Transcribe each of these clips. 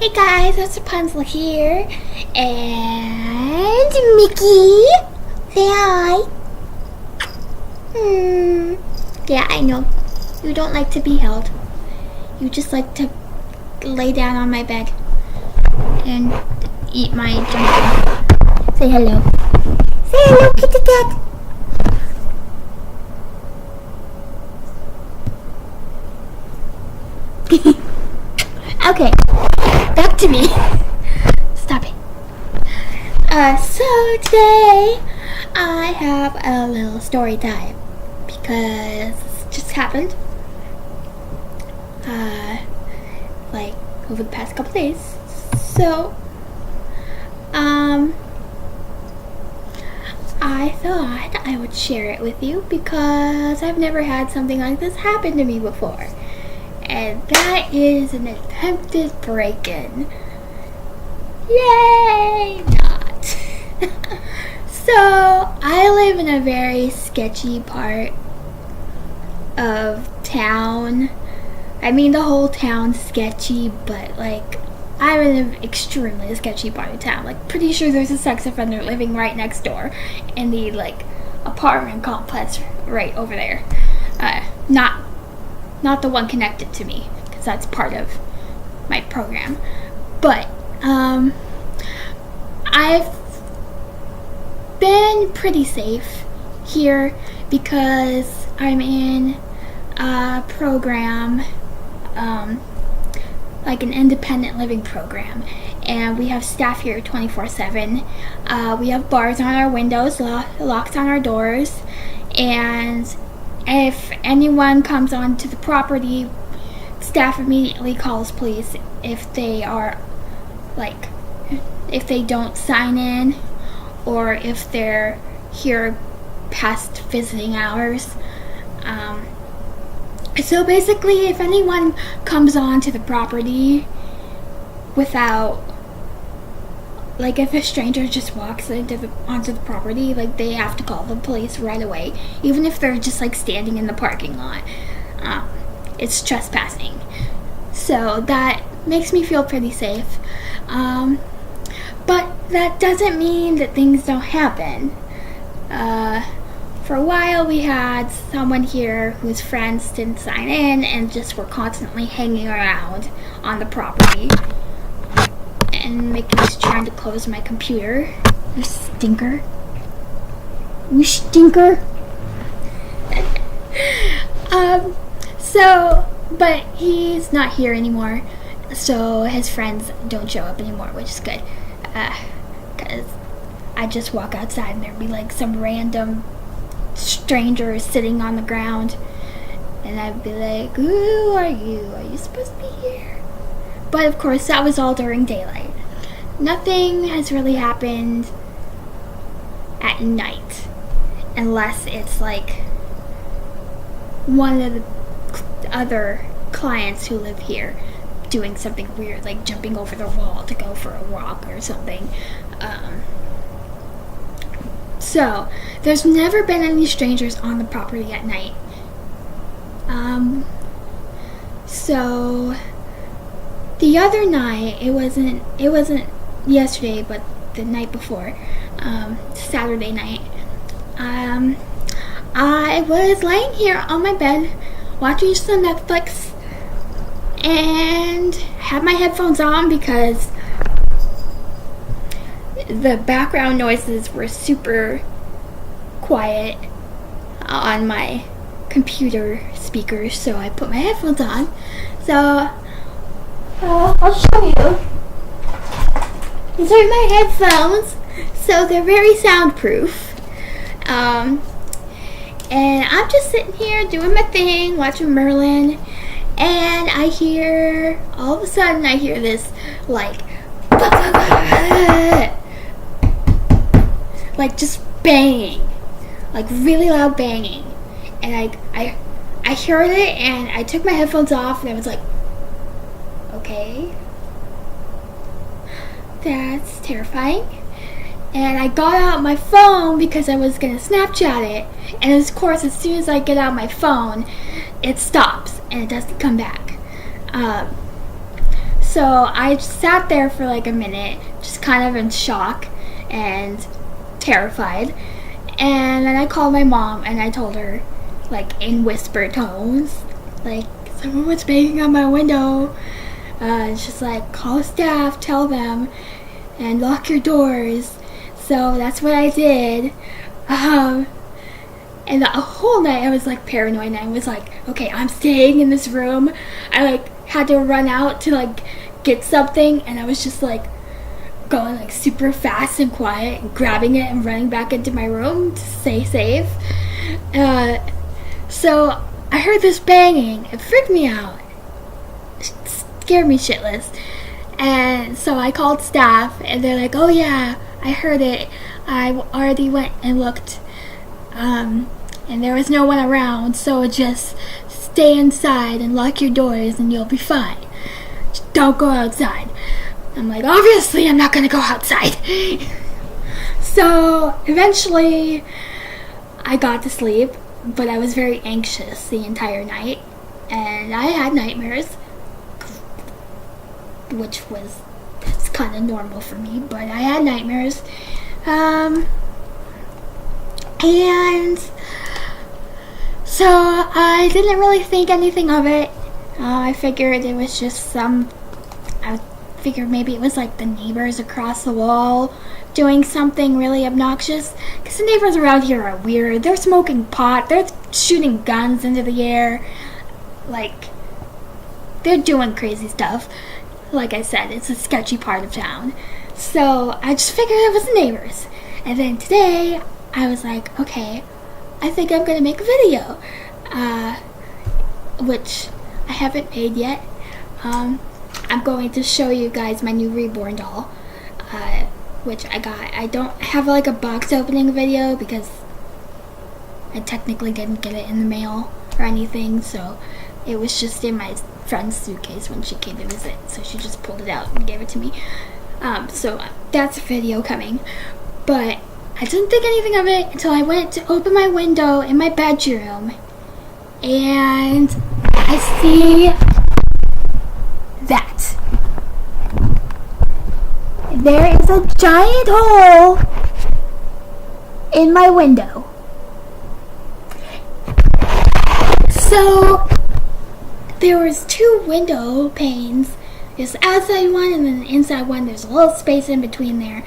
Hey guys, it's Rapunzel here, and Mickey, say hi. Yeah, I know, you don't like to be held. You just like to lay down on my bed and eat my junk food. Say hello. Say hello, kitty cat. Okay, back to me. Stop it. So today I have a little story time because it just happened. Like over the past couple days. So, I thought I would share it with you because I've never had something like this happen to me before. And that is an attempted break-in. Yay! Not. So, I live in a very sketchy part of town. I mean, the whole town's sketchy, but like, I'm in an extremely sketchy part of town. Like, pretty sure there's a sex offender living right next door in the, like, apartment complex right over there. Not the one connected to me, because that's part of my program. But, I've been pretty safe here because I'm in a program, like an independent living program. And we have staff here 24/7. We have bars on our windows, locks on our doors, and if anyone comes onto the property, staff immediately calls police if they are, like, if they don't sign in or if they're here past visiting hours. So basically, if anyone comes onto the property without, like, if a stranger just walks onto the property, like, they have to call the police right away, even if they're just, like, standing in the parking lot. It's trespassing. So that makes me feel pretty safe. But that doesn't mean that things don't happen. For a while, we had someone here whose friends didn't sign in and just were constantly hanging around on the property. And Mickey's trying to close my computer. You stinker. You stinker. But he's not here anymore. So his friends don't show up anymore, which is good. Because I just walk outside and there'd be like some random stranger sitting on the ground. And I'd be like, who are you? Are you supposed to be here? But of course, that was all during daylight. Nothing has really happened at night, unless it's like one of the other clients who live here doing something weird, like jumping over the wall to go for a walk or something. So, there's never been any strangers on the property at night. So the other night, it wasn't yesterday, but the night before, Saturday night, I was laying here on my bed watching some Netflix and had my headphones on because the background noises were super quiet on my computer speakers, so I put my headphones on. So I'll show you. These are my headphones, so they're very soundproof. And I'm just sitting here doing my thing, watching Merlin, and all of a sudden I hear this, like just banging, like really loud banging. And I heard it, and I took my headphones off, and I was like, okay, that's terrifying. And I got out my phone because I was going to Snapchat it. And of course, as soon as I get out my phone, it stops and it doesn't come back. So I sat there for like a minute, just kind of in shock and terrified. And then I called my mom and I told her, like in whisper tones, like, someone was banging on my window. It's just like, call staff, tell them, and lock your doors. So that's what I did. And the whole night I was like paranoid, and I was like, okay, I'm staying in this room. I like had to run out to like get something, and I was just like going like super fast and quiet and grabbing it and running back into my room to stay safe. So I heard this banging. It freaked me out. It scared me shitless. And so I called staff, and they're like, oh yeah, I heard it. I already went and looked. And there was no one around, so just stay inside and lock your doors and you'll be fine. Just don't go outside. I'm like, obviously I'm not gonna go outside. So eventually I got to sleep, but I was very anxious the entire night, and I had nightmares, which was, it's kind of normal for me, but I had nightmares. And so I didn't really think anything of it. I figured it was just I figured maybe it was like the neighbors across the wall doing something really obnoxious. Because the neighbors around here are weird. They're smoking pot. They're shooting guns into the air. Like, they're doing crazy stuff. Like I said, it's a sketchy part of town. So I just figured it was the neighbors. And then today, I was like, okay, I think I'm going to make a video. Which I haven't made yet. I'm going to show you guys my new reborn doll, which I got. I don't have like a box opening video because I technically didn't get it in the mail or anything, so it was just in my friend's suitcase when she came to visit, so she just pulled it out and gave it to me. So that's a video coming, but I didn't think anything of it until I went to open my window in my bedroom, and I see that there is a giant hole in my window. So there was 2 window panes. There's the outside one and then the inside one. There's a little space in between there.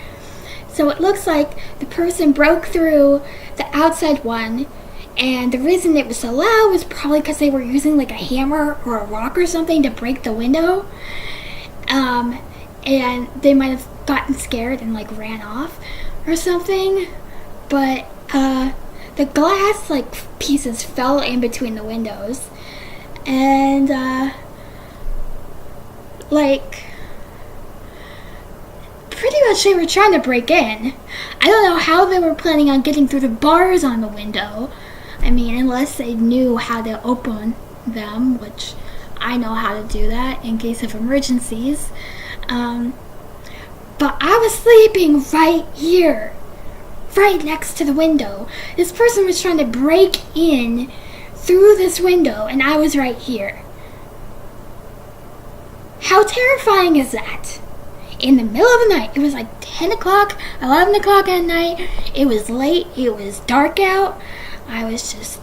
So it looks like the person broke through the outside one, and the reason it was so loud was probably because they were using like a hammer or a rock or something to break the window. And they might have gotten scared and like ran off or something. But the glass like pieces fell in between the windows, and like pretty much they were trying to break in. I don't know how they were planning on getting through the bars on the window. I mean, unless they knew how to open them, which I know how to do that in case of emergencies. But I was sleeping right here, right next to the window. This person was trying to break in through this window, and I was right here. How terrifying is that? In the middle of the night, it was like 10 o'clock, 11 o'clock at night. It was late, it was dark out. I was just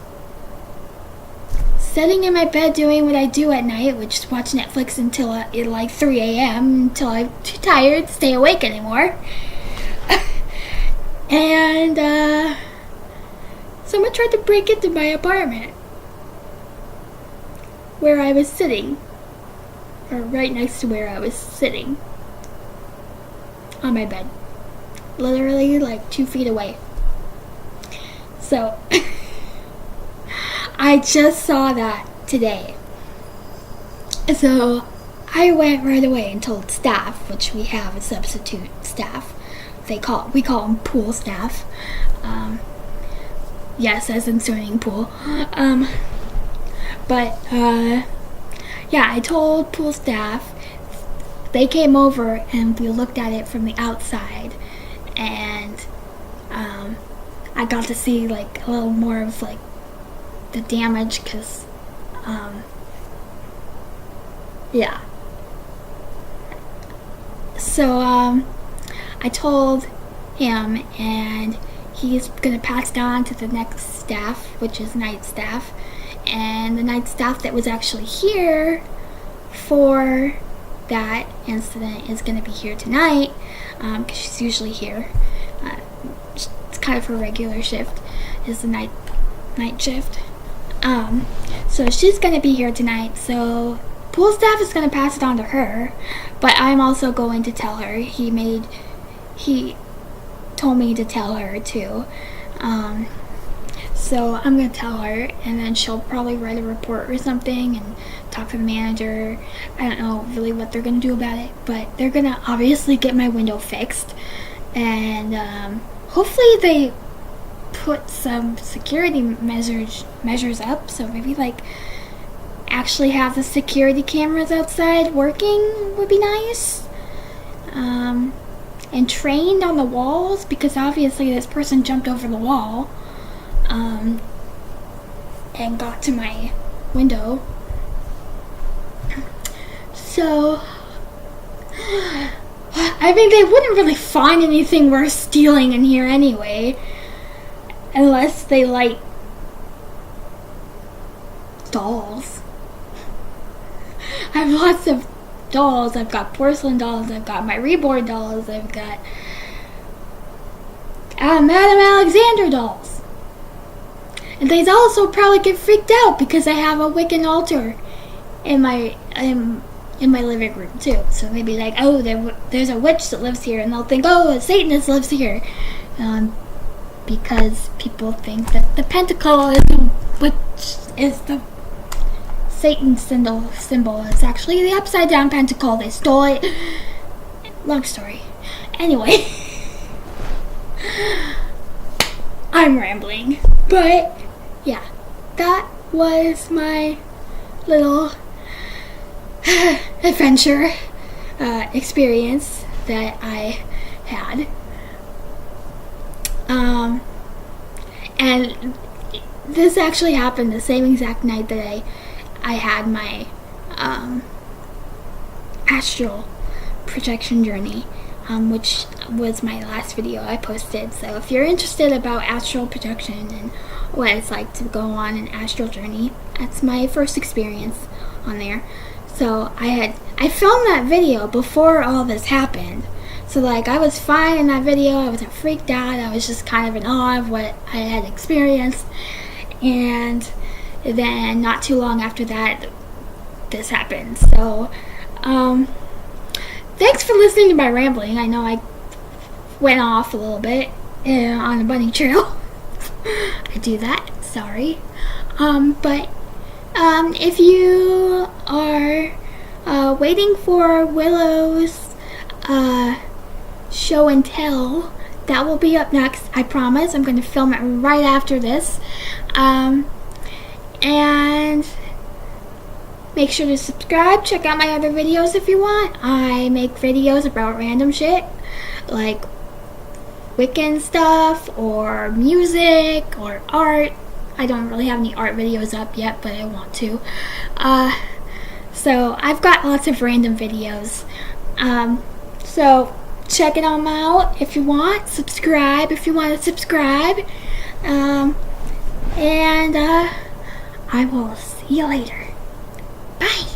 sitting in my bed doing what I do at night, which is watch Netflix until like 3 a.m. until I'm too tired to stay awake anymore. And someone tried to break into my apartment where I was sitting, or right next to where I was sitting on my bed, literally like 2 feet away. So I just saw that today. So I went right away and told staff, which we have a substitute staff. We call them pool staff. Yes, as in swimming pool. Yeah, I told pool staff. They came over and we looked at it from the outside, and I got to see like a little more of like the damage, because yeah. So I told him, and he's gonna pass it on to the next staff, which is night staff. And the night staff that was actually here for that incident is gonna be here tonight, because she's usually here. It's kind of her regular shift, is the night shift. So she's gonna be here tonight. So pool staff is gonna pass it on to her, but I'm also going to tell her. He told me to tell her too. So I'm gonna tell her, and then she'll probably write a report or something and talk to the manager. I don't know really what they're gonna do about it, but they're gonna obviously get my window fixed, and hopefully they put some security measures up. So maybe like actually have the security cameras outside working would be nice. And trained on the walls, because obviously this person jumped over the wall and got to my window. So I mean, they wouldn't really find anything worth stealing in here anyway, unless they like dolls. I have lots of dolls. I've got porcelain dolls, I've got my reborn dolls, I've got Madame Alexander dolls. And they also probably get freaked out because I have a Wiccan altar in my living room too. So they'd be like, oh, there's a witch that lives here, and they'll think, oh, a Satanist lives here. Because people think that the pentacle is the Satan symbol. It's actually the upside down pentacle. They stole it. Long story. Anyway, I'm rambling, but yeah, that was my little adventure experience that I had. And this actually happened the same exact night that I had my astral projection journey, which was my last video I posted. So if you're interested about astral projection and what it's like to go on an astral journey, that's my first experience on there. So I filmed that video before all this happened. So like I was fine in that video, I wasn't freaked out, I was just kind of in awe of what I had experienced. And then not too long after that, this happened. So thanks for listening to my rambling. I know I went off a little bit on the bunny trail. I do that, sorry. But if you are waiting for Willow's show and tell, that will be up next, I promise. I'm going to film it right after this. And make sure to subscribe. Check out my other videos if you want. I make videos about random shit, like Wiccan stuff, or music, or art. I don't really have any art videos up yet, but I want to. So I've got lots of random videos. So check it all out if you want. Subscribe if you want to subscribe. And I will see you later. Bye.